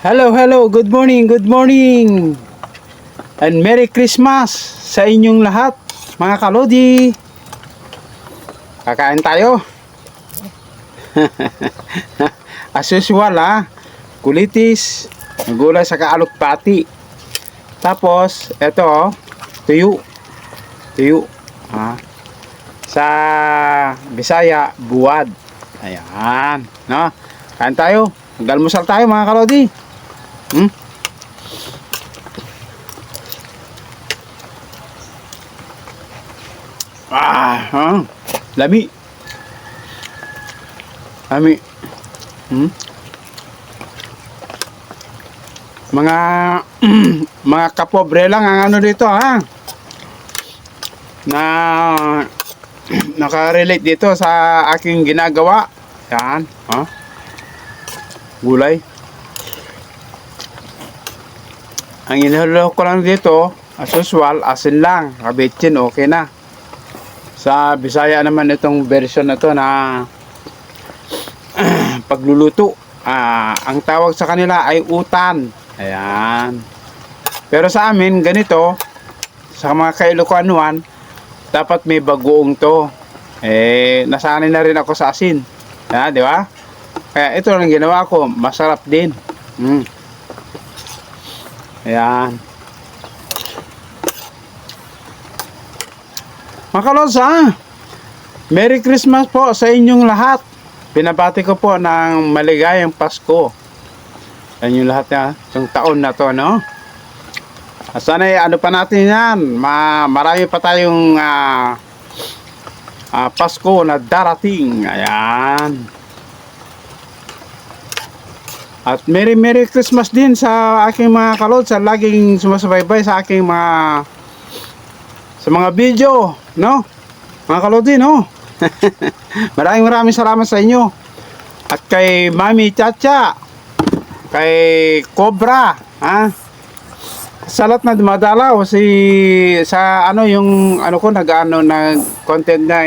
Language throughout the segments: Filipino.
Hello, hello, good morning, and Merry Christmas sa inyong lahat, mga kalodi. Kakain tayo. As usual kulitis, gulay sa kaalokpati. Tapos, eto, tuyo. Tuyo, sa Bisaya, buwad. Ayan, no? Kain tayo. Mag-almusal tayo, mga kalodi. Lami. Lami. Mga mga kapobre lang ang ano dito na nakarelate dito sa aking ginagawa. Yan, gulay. Ang inihalo ko lang dito, as usual, asin lang, kabitsin, okay na. Sa Bisaya naman itong version na to na pagluluto. Ang tawag sa kanila ay utan. Ayan. Pero sa amin, ganito, sa mga Kailocanuan, dapat may bagoong to. Nasanay na rin ako sa asin. Di ba? Kaya ito lang ginawa ko, masarap din. Ayan. Mga kalods, Merry Christmas po sa inyong lahat. Pinabati ko po ng maligayang Pasko sa inyong lahat itong taon na to, no? Sana ano pa natin yan, marami pa tayong Pasko na darating. Ayan. At Merry Christmas din sa aking mga kalod, sa laging sumasabay sa aking mga video, no? Mga kalodi, no? maraming salamat sa inyo. At kay Mami Chacha, kay Cobra, sa lahat na dumadalaw sa yung ko nag-ano na content na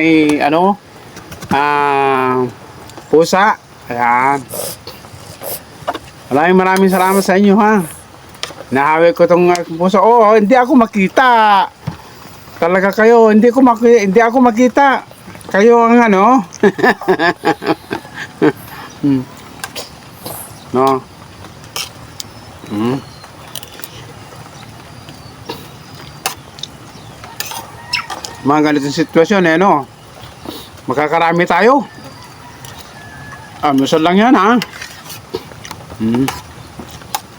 pusa. Ayan. Maraming salamat sa inyo, Nahawi ko tong puso. Hindi ako makita. Talaga kayo, hindi ako makita. Kayo ang no. Mga ganitong sitwasyon, no? Makakarami tayo. Masal lang yan,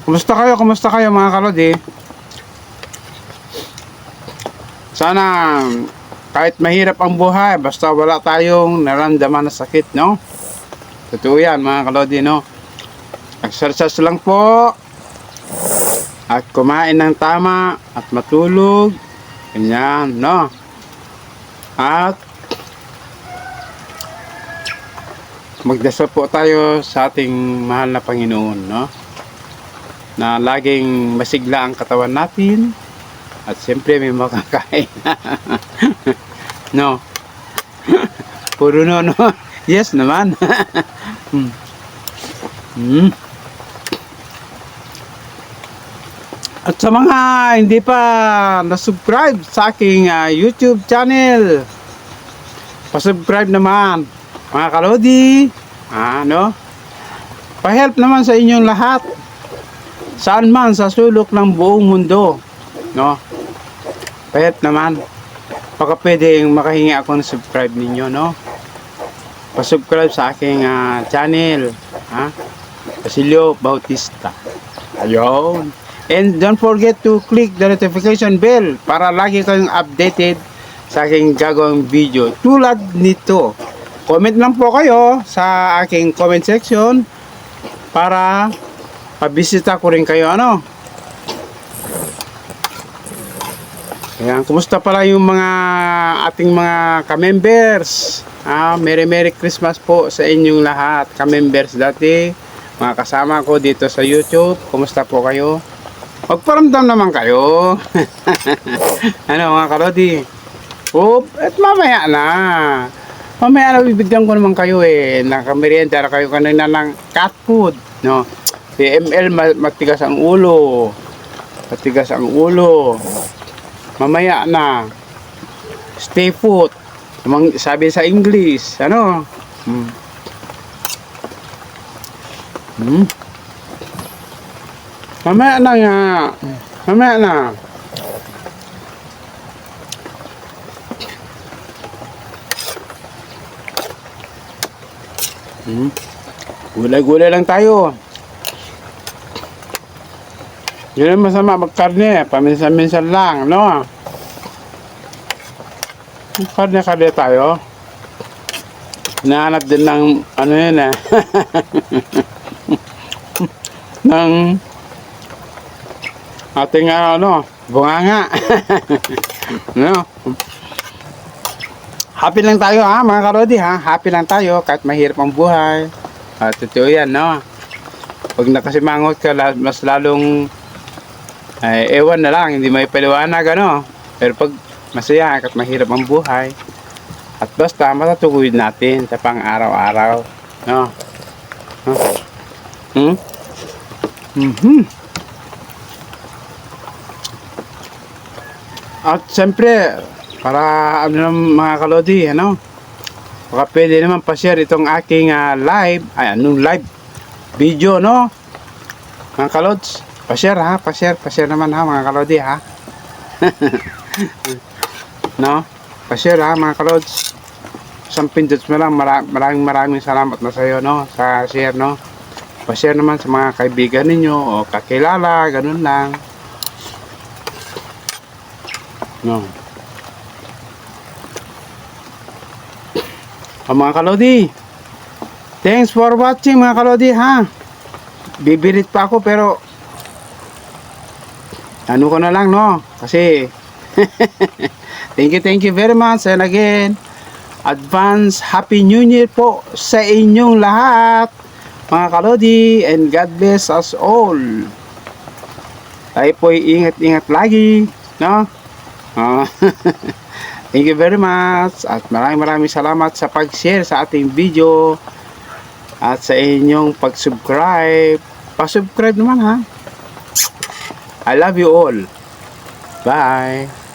Kumusta kayo mga kalodi? Sana kahit mahirap ang buhay, basta wala tayong naramdaman na sakit, no? Totoo yan mga kalodi, no? Exercise lang po at kumain ng tama at matulog, ganyan, no? At magdasal po tayo sa ating mahal na Panginoon, no? Na laging masigla ang katawan natin at siyempre may makakain. No? Puro no. Yes naman. At sa mga hindi pa na-subscribe sa aking YouTube channel, pa-subscribe naman mga kalodi, no? Pa-help naman sa inyong lahat, saan man sa sulok ng buong mundo, no? Pa-help naman, baka pwedeng makahingi ako ng subscribe ninyo, no? Pa-subscribe sa aking channel, Basilio Bautista. Ayun. And don't forget to click the notification bell para lagi kayong updated sa aking gagawing video tulad nito. Comment lang po kayo sa aking comment section para pabisita ko rin kayo, Ayan, kumusta pala yung mga ating mga ka-members? Merry Christmas po sa inyong lahat, ka-members dati, mga kasama ko dito sa YouTube. Kumusta po kayo? Magparamdam naman kayo. Mga kalodi? At mamaya na. Mamaya na bibigyan ko naman kayo nakamerienda na kayo kanina ng cat food, no? Si ML matigas ang ulo. Matigas ang ulo. Mamaya na. Stay put. Sabi sa English. Ano? Mamaya na nga. Mamaya na. Gulay-gulay lang tayo. Yun ang masama magkarne. Paminsan-minsan lang, no? Karne-karne tayo. Hinahanap din ng ano yun eh. ng ating ano, bunganga. No? Happy lang tayo ha mga karodi ha. Happy lang tayo kahit mahirap ang buhay. Totoo yan, no? Pag nakasimangot ka, mas lalong ewan na lang, hindi may paliwanag, ano? Pero pag masaya kahit mahirap ang buhay, at basta matutuguyod natin sa pang araw-araw, no? At siyempre, para ano ng mga kalodi, ano? Baka pwede naman pa-share itong aking live, live video, no? Mga kalods, pa-share ha, pa-share naman ha mga kalodi ha. No? Pa-share ha mga kalods. Isang pindot mo lang, maraming salamat na sa'yo, no? Sa share, no? Pa-share naman sa mga kaibigan ninyo o kakilala, ganun lang. No? O mga kalodi, thanks for watching mga kalodi ha. Bibirit pa ako pero ano ko na lang, no? Kasi thank you very much, and again advance happy new year po sa inyong lahat mga kalodi, and God bless us all. Tayo po'y ingat-ingat lagi, no? Thank you very much, at maraming salamat sa pag-share sa ating video at sa inyong pag-subscribe. Pa-subscribe naman ha. I love you all. Bye.